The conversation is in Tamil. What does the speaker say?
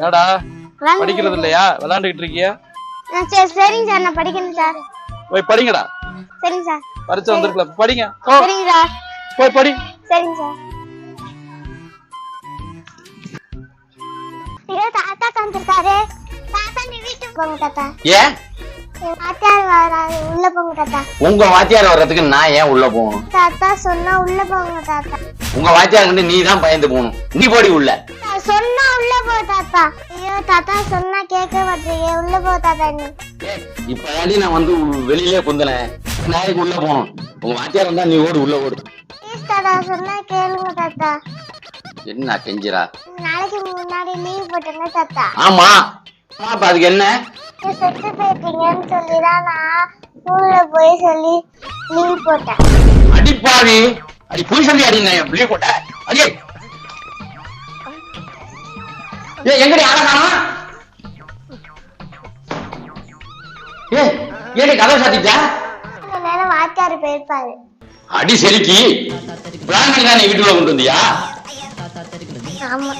என்னடா படிக்கிறது இல்லையா, விளையாண்டுகிட்டு இருக்கியா? சரிங்க சார், நான் படிக்கணும் சார். போய் படிங்கடா. சரிங்க சார். பரிச்சை வந்திருக்கல, படிங்க. சரிங்க சார். போய் படி. சரிங்க சார். தாத்தா வந்திருக்காரு. தாத்தா நீ வீட்டுக்கு போங்க தாத்தா. ஏன்? வாத்தியார் வராரு, உள்ள போங்க தாத்தா. உங்க வாத்தியார் வர்றதுக்கு நான் ஏன் உள்ள போகணும்? தாத்தா சொன்னா உள்ள போங்க தாத்தா. உங்க வாத்தியார் நீ தான் பயந்து போகணும். நீ போடி உள்ள. சொன்னா உள்ள போ தாத்தா. ஐயோ தாத்தா சொன்னா கேட்க மாட்டீங்க, உள்ள போ தாத்தா. நீ இப்ப நான் வந்து வெளியிலே குந்தனேன், நாளைக்கு உள்ள போகணும். உங்க வாத்தியார் வந்தா நீ ஓடு, உள்ள ஓடு. தாத்தா சொன்னா கேளுங்க தாத்தா. என்ன கெஞ்சிரா? நாளைக்கு முன்னாடி லீவ் போட்டேங்க தாத்தா. ஆமா, அப்ப அதுக்கு என்ன? செத்து போயிட்டீங்கன்னு சொல்லிதான் நான் ஸ்கூல்ல போய் சொல்லி லீவ் போட்டேன். அடிப்பாவி, அடி போய் சொல்லி அடி லீவ் போட்ட. அடியே எங்கடி ஆளக்கானா? ஏடி கதை சாத்திட்டா? நேரம் வாத்தியாரு போயிருப்பாரு. அடி செலுக்கி பிராணி தான் வீட்டுக்குள்ள கொண்டு வந்தியா? ஆமா.